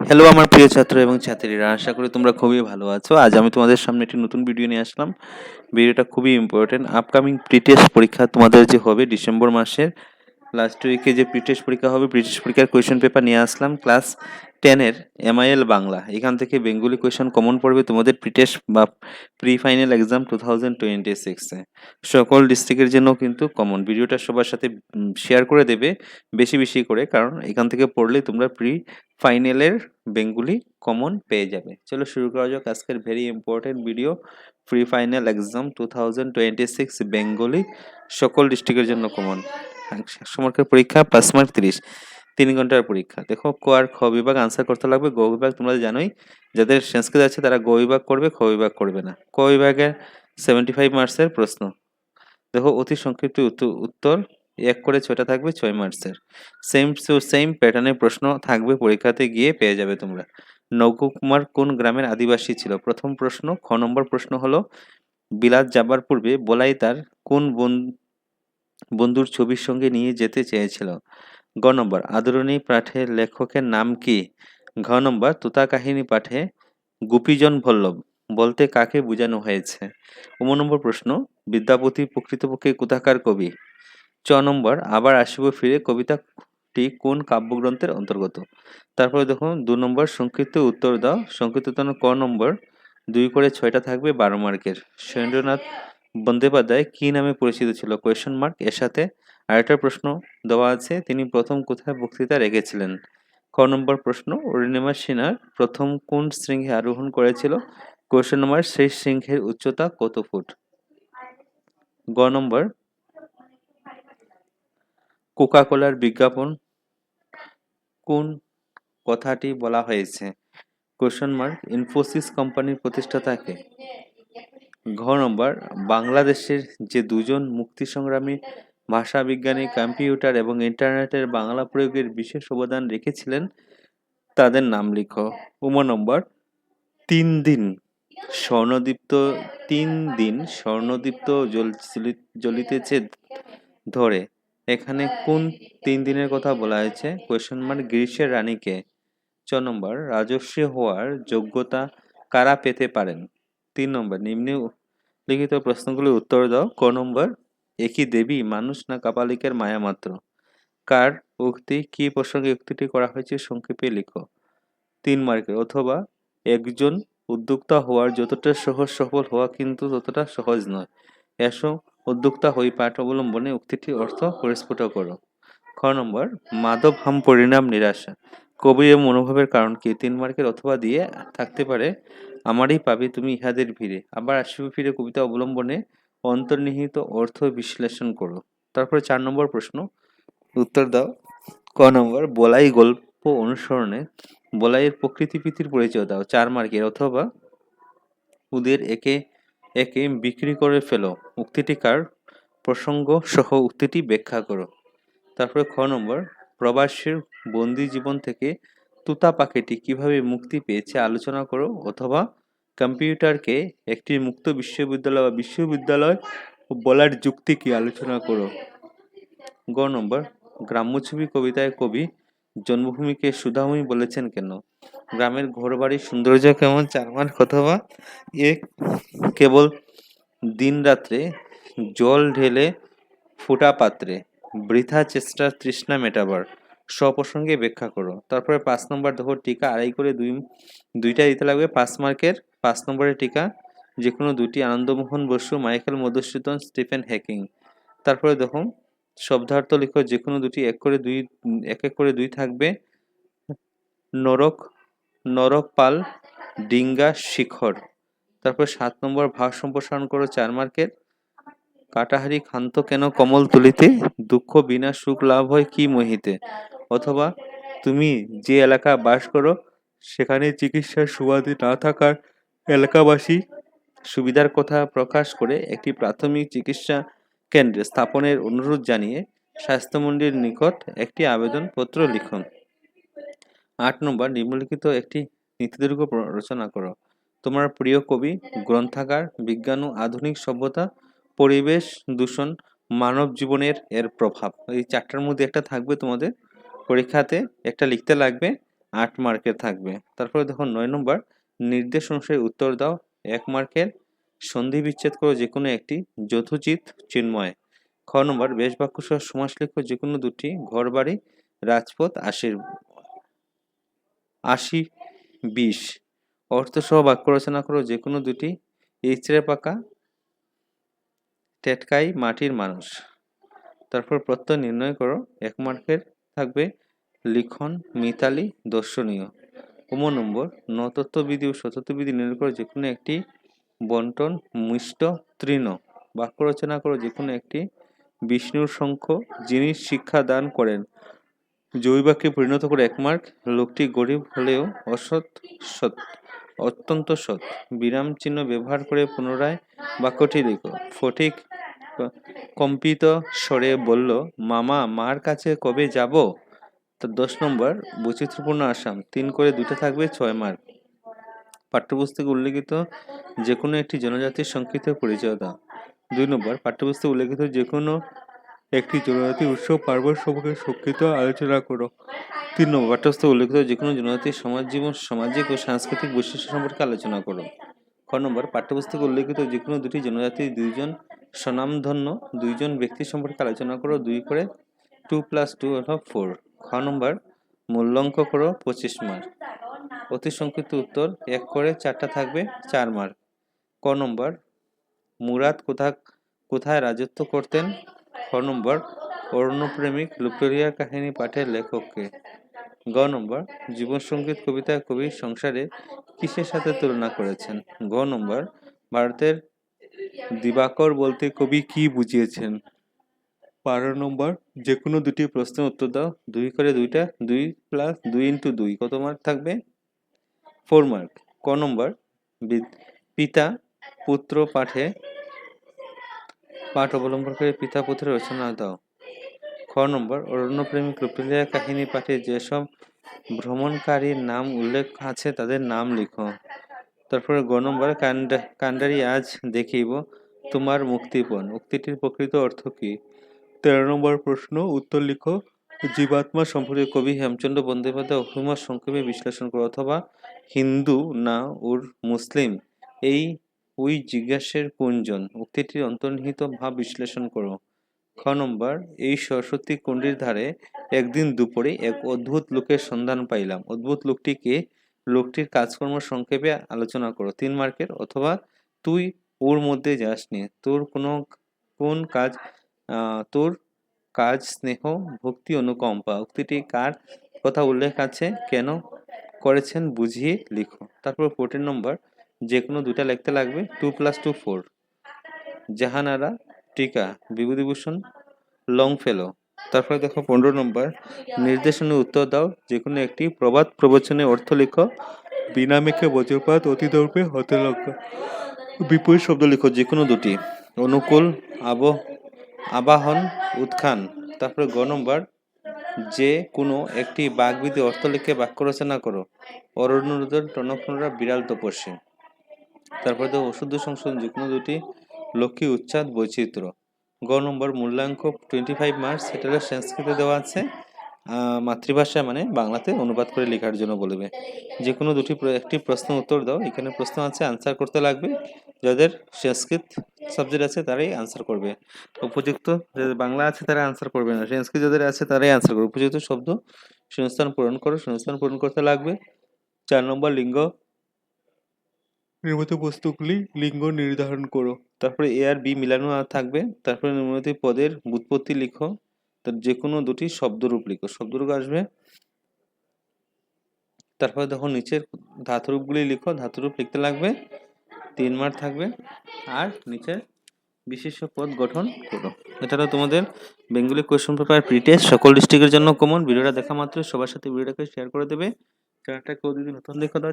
Hello আমার প্রিয় ছাত্র এবং ছাত্রীরা, আশা করি তোমরা খুবই ভালো আছো। আজ আমি তোমাদের সামনে একটি নতুন ভিডিও নিয়ে আসলাম। ভিডিওটা খুবই ইম্পর্টেন্ট। আপকামিং প্রি টেস্ট পরীক্ষা তোমাদের যে হবে ডিসেম্বর মাসের লাস্ট উইকে, যে প্রি টেস্ট পরীক্ষা হবে, প্রি টেস্ট পরীক্ষার কোয়েশ্চেন পেপার নিয়ে আসলাম। ক্লাস 10-এর MIL বাংলা, এখান থেকে বেঙ্গলি কোয়েশ্চেন কমন পড়বে তোমাদের প্রি টেস্ট বা প্রি ফাইনাল এক্সাম 2026-এ। সকল ডিস্ট্রিক্টের জন্য কিন্তু কমন। ভিডিওটা সবার সাথে শেয়ার করে দেবে বেশি বেশি করে, কারণ এখান থেকে পড়লেই তোমরা প্রি ফাইনালের বেঙ্গলি কমন পেয়ে যাবে। চলো শুরু করা যাক আজকের very important video. Pre final exam 2026 Bengali, সকল ডিস্ট্রিক্টের জন্য কমন। 100 মার্কের পরীক্ষা, 5 মার্ক 30, 3 ঘন্টার পরীক্ষা। দেখো ক আর খ বিভাগ আনসার করতে লাগবে। গ বিভাগ তোমরা জানোই, যাদের সংস্কৃত আছে তারা গ বিভাগ করবে, খ বিভাগ করবে না। ক বিভাগের 75 মার্কসের প্রশ্ন। দেখো অতি সংক্ষিপ্ত উত্তর 1 করে 6টা থাকবে, 6 মার্কসের। সেম প্যাটার্নের প্রশ্ন থাকবে, পরীক্ষাতে গিয়ে পেয়ে যাবে তোমরা। নৌকুমার কোন গ্রামের আদিবাসী ছিল? প্রথম প্রশ্ন। খ নম্বর প্রশ্ন হলো, বিলাত যাবার পূর্বে বলাই তার কোন বন্ধুর ছবির সঙ্গে নিয়ে যেতে চেয়েছিল? গ নম্বর, আদরণী পাঠের লেখকের নাম কি? ঘ নম্বর, তোতা কাহিনী পাঠে গোপীজন বল্লভ বলতে কাকে বোঝানো হয়েছে? নম্বর প্রশ্ন, বিদ্যাপতি প্রকৃতপক্ষে কোথাকার কবি? চ নম্বর, আবার আসিব ফিরে কবিতাটি কোন কাব্যগ্রন্থের অন্তর্গত? তারপরে দেখো 2 নম্বর, সংক্ষিপ্ত উত্তর দাও। সংক্ষিপ্ত উত্তর ক নম্বর, 2 করে 6টা থাকবে, 12 মার্কের। সুরেন্দ্রনাথ বন্দ্যোপাধ্যায় কি নামে পরিচিত ছিল? কোয়েশ্চেন মার্ক এর সাথে আরেকটা প্রশ্ন দেওয়া আছে, তিনি প্রথম কোথায় বক্তৃতা রেখেছিলেন? ক নম্বর প্রশ্ন, অরুণিমা সিনহা প্রথম কোন শৃঙ্গে আরোহণ করেছিল? কোয়েশ্চেন নম্বর, সেই শৃঙ্গের উচ্চতা কত ফুট? গ নম্বর, কোকা কোলার বিজ্ঞাপন কোন কথাটি বলা হয়েছে? কোয়েশ্চেন মার্ক, ইনফোসিস কোম্পানির প্রতিষ্ঠাতাকে। ঘ নম্বর, বাংলাদেশের যে দুজন মুক্তি সংগ্রামী ভাষাবিজ্ঞানী কম্পিউটার এবং ইন্টারনেটের বাংলা প্রয়োগের বিশেষ অবদান রেখেছিলেন, তাদের নাম লিখো। নম্বর, 3 দিন স্বর্ণদীপ্ত 3 দিন স্বর্ণদীপ্ত জ্বলিতেছে ধরে, এখানে কোন 3 দিনের কথা বলা হয়েছে? কোয়েশ্চেন মার্ক, গ্রীষ্মের রানীকে। চ নম্বর, রাজস্বী হওয়ার যোগ্যতা কারা পেতে পারেন? 3 নম্বর, নিম্নলিখিত প্রশ্নগুলির উত্তর দাও। ক নম্বর, একই দেবী মানুষ না কাপালিকের মায়া মাত্র? কার উক্তি? কি প্রসঙ্গে উক্তিটি করা হয়েছে সংক্ষেপে লিখো। 3 মার্কের। অথবা, একজন উদ্যোক্তা হওয়ার যতটা সহজ সফল হওয়া কিন্তু ততটা সহজ নয়। এসো উদ্যোক্তা হই পাঠ অবলম্বনে উক্তিটির অর্থ পরিস্ফুট করো। খ নম্বর, মাধব হাম পরিণাম নিরাশা কবি এ মনোভাবের কারণ কি? 3 মার্কের। অথবা দিয়ে থাকতে পারে, আমারই পাবে তুমি ইহাদের ভিড়ে, আবার আসিবে ফিরে কবিতা অবলম্বনে অন্তর্নিহিত অর্থ বিশ্লেষণ করো। তারপরে 4 নম্বর প্রশ্ন, উত্তর দাও। ক নম্বর, বলাই গল্প অনুসরণে বলাইয়ের প্রকৃতি প্রীতির পরিচয় দাও। 4 মার্কের। অথবা ওদের একে একে বিক্রি করে ফেলো, উক্তিটি কার? প্রসঙ্গ সহ উক্তিটি ব্যাখ্যা করো। তারপরে খ নম্বর, প্রবাসীর বন্দি জীবন থেকে তুতা পাখিটি কিভাবে মুক্তি পেয়েছে আলোচনা করো। অথবা কম্পিউটারকে একটি মুক্ত বিশ্ববিদ্যালয় বা বিশ্ববিদ্যালয় বলার যুক্তি কি আলোচনা করো। গ নম্বর, গ্রাম্যছবি কবিতায় কবি জন্মভূমিকে সুধাময়ী বলেছেন কেন? গ্রামের ঘরবাড়ির সৌন্দর্য কেমন? 4 মার্ক। অথবা এ কেবল দিন রাত্রে জল ঢেলে ফুটা পাত্রে বৃথা চেষ্টা তৃষ্ণা মেটাবার, স্বপ্রসঙ্গে ব্যাখ্যা করো। তারপরে 5 নম্বর, দেখো টিকা আড়াই করে দুইটা দিতে লাগবে 5 মার্কের। 5 নম্বরের টিকা যে কোনো দুটি, Anandamohan Basu, Michael Madhusudan, Stephen Hawking. তারপরে দেখো শব্দার্থ লিখো, যে কোনো দুটি, এক এক করে দুই থাকবে। নরকপাল, ডিঙ্গা, শিখর। তারপর 7 নম্বর, ভাব সম্প্রসারণ করো 4 মার্কের। কাটাহারি ক্ষান্ত কেন কমল তুলিতে, দুঃখ বিনা সুখ লাভ হয় কি মোহিতে। অথবা তুমি যে এলাকা বাস করো সেখানে চিকিৎসার সুবাদে না থাকার এলাকাবাসী সুবিধার কথা প্রকাশ করে একটি প্রাথমিক চিকিৎসা কেন্দ্রে স্থাপনের অনুরোধ জানিয়ে স্বাস্থ্যমন্ত্রীর নিকট একটি আবেদনপত্র লিখুন। 8 নম্বর, নিম্নলিখিত একটি নীতিদৈর্ঘ্য রচনা করো। তোমার প্রিয় কবি, গ্রন্থাগার, বিজ্ঞান ও আধুনিক সভ্যতা, পরিবেশ দূষণ, মানব জীবনের এর প্রভাব। এই 4টার মধ্যে একটা থাকবে তোমাদের পরীক্ষাতে, একটা লিখতে লাগবে। 8 মার্কের থাকবে। তারপরে দেখো 9 নম্বর, নির্দেশ অনুসারে উত্তর দাও, 1 মার্কের। সন্ধি বিচ্ছেদ করো যে কোনো একটি, যথোচিত চিন্ময়। খ নম্বর, বেশ বাক্য সহ সমাস লিখো যে কোনো দুটি, ঘরবাড়ি, রাজপথ, 80 20। অর্থসহ বাক্য রচনা করো যে কোনো দুটি, ইচড়ে পাকা, টেটকাই, মাটির মানুষ। তারপর প্রত্যয় নির্ণয় করো, 1 মার্কের থাকবে লিখন, মিতালি, দর্শনীয়। নম্বর, নতত্ত্ববিধি ও সতত্ববিধি নির্ণয় করো যে কোনো একটি, বন্টন, মিষ্ট, তৃণ। বাক্য রচনা করো যে কোনো একটি, বিষ্ণুর শঙ্খ, যিনি শিক্ষা দান করেন। জয়ী বাক্যে পরিণত করে 1 মার্ক, লোকটি গরিব হলেও সৎ, অত্যন্ত সৎ। বিরাম চিহ্ন ব্যবহার করে পুনরায় বাক্যটি লিখো। ফটিক কম্পিত স্বরে বলল, মামা, মার কাছে কবে যাব? তো 10 নম্বর, বৈচিত্র্যপূর্ণ আসাম, 3 করে 2টা থাকবে, 6 মার্ক। পাঠ্যপুস্তকে উল্লেখিত যে কোনো একটি জনজাতির সংক্ষিপ্ত পরিচয় দাও। 2 নম্বর, পাঠ্যপুস্তকে উল্লেখিত যে কোনো একটি জনজাতির উৎসব পার্বণ সম্পর্কে সংক্ষিপ্ত আলোচনা করো। 3 নম্বর, পাঠ্যপুস্তকে উল্লেখিত যে কোনো জনজাতির সমাজ জীবন, সামাজিক ও সাংস্কৃতিক বৈশিষ্ট্য সম্পর্কে আলোচনা করো। খ নম্বর, পাঠ্যপুস্তকে উল্লেখিত যে কোনো দুটি জনজাতির 2জন স্বনামধন্য 2জন ব্যক্তি সম্পর্কে আলোচনা করো। 2 করে 2 + 2 অর্থাৎ 4। খ নম্বর, মূল্যাঙ্ক করো 25 মার্ক। অতি সংক্ষিপ্ত উত্তর 1 করে 4টা থাকবে, 4 মার্ক। ক নম্বর, মুরাদ কোথায় রাজত্ব করতেন? খ নম্বর, অরণ্যপ্রেমিক লুপ্টোরিয়ার কাহিনী পাঠের লেখককে। গ নম্বর, জীবন সঙ্গীত কবিতায় কবি সংসারে কিসের সাথে তুলনা করেছেন? গ নম্বর, ভারতের দিবাকর বলতে কবি কি বুঝিয়েছেন? 12 নম্বর, যে কোনো দুটি প্রশ্নের উত্তর দাও। 2 করে 2টা, 2 + 2 × 2 কত মার্ক থাকবে? 4 মার্ক। ক নম্বর, পিতা পুত্র পাঠ অবলম্বন করে পিতা পুত্রের রচনা দাও। খ নম্বর, অরণ্যপ্রেমিক লুপ্টোরিয়ার কাহিনী পাঠে যেসব ভ্রমণকারীর নাম উল্লেখ আছে তাদের নাম লিখো। তারপরে গ নম্বর, কান্ডারি আজ দেখিব তোমার মুক্তিপণ, উক্তিটির প্রকৃত অর্থ কি? 13 নম্বর প্রশ্ন, উত্তর লিখো। জীবাত্মা সম্পর্কে কবি হেমচন্দ্র বন্দ্যোপাধ্যায় অভিমত সংক্ষেপে বিশ্লেষণ করো, অথবা হিন্দু না ওর মুসলিম, এই ওই জিজ্ঞাসের কোনজন, উক্তিটির অন্তর্নিহিত ভাব বিশ্লেষণ করো। খ নম্বর, এই সরস্বতী কুণ্ডির ধারে একদিন দুপুরে এক অদ্ভুত লোকের সন্ধান পাইলাম, অদ্ভুত লোকটি কে? লোকটির কাজকর্ম সংক্ষেপে আলোচনা করো। 3 মার্কের। অথবা তুই ওর মধ্যে যাসনি, কোন কাজ, তোর কাজ স্নেহ, ভক্তি, অনুকম্পা, উক্তিটি কার কথা উল্লেখ আছে, কেন করেছেন বুঝিয়ে লিখো। তারপর 14 নম্বর, যে কোনো 2টা লিখতে লাগবে। 2 + 2 4। জাহানারা টিকা, বিভূতিভূষণ লংফেলো। তারপরে দেখো 15 নম্বর, নির্দেশনে উত্তর দাও, যে কোনো একটি প্রবাদ প্রবচনের অর্থ লিখো। বিনা মেঘে বজ্রপাত, অতিদর্পে হতলজ্ঞা। বিপরীত শব্দ লিখো যে কোনো দুটি। অনুকূল, আবাহন, উত্থান। তারপরে গ নম্বর, যে কোনো একটি বাগবিধি অর্থ লিখে বাক্য রচনা করো। অরণ্যরোদন, টনকনরা, বিড়াল তপস্বী। তারপরে দেখো ওষুধ সংশোধন যে কোনো দুটি, লক্ষ্মী, উচ্ছাদ, বৈচিত্র্য। গ নম্বর, মূল্যাঙ্ক 25 মার্কস, সেটা সংস্কৃতে দেওয়া আছে, মাতৃভাষা মানে বাংলাতে অনুবাদ করে লেখার জন্য বলবে। যে কোনো একটি প্রশ্ন উত্তর দাও। এখানে প্রশ্ন আছে, আনসার করতে লাগবে। যাদের সংস্কৃত সাবজেক্ট আছে তারাই আনসার করবে। উপযুক্ত যাদের বাংলা আছে তারা আনসার করবে না, সংস্কৃত যাদের আছে তারাই আনসার করবে। উপযুক্ত শব্দ শূন্যস্থান পূরণ করো। শূন্যস্থান পূরণ করতে লাগবে। 4 নম্বর, লিঙ্গ নির্মিত বস্তুগুলি লিঙ্গ নির্ধারণ করো। তারপরে এ আর বি মিলানো থাকবে। তারপরে নির্মিত পদের ব্যুৎপত্তি লিখো। যে কোনো দুটি শব্দরূপ লিখো, শব্দরূপ আসবে। তারপরে দেখো নিচের ধাতুরূপগুলি লিখো, ধাতুরূপ লিখতে লাগবে। 3 মার্ক থাকবে। আর নিচের বিশেষ্য পদ গঠন করো। এটা হলো তোমাদের বেঙ্গলি কোয়েশ্চন পেপার প্রি-টেস্ট, সকল ডিস্ট্রিক্টের জন্য কমন। ভিডিওটা দেখা মাত্র সবার সাথে ভিডিওটাকে শেয়ার করে দেবে। চ্যানেলটা কেউ যদি নতুন দেখে দাও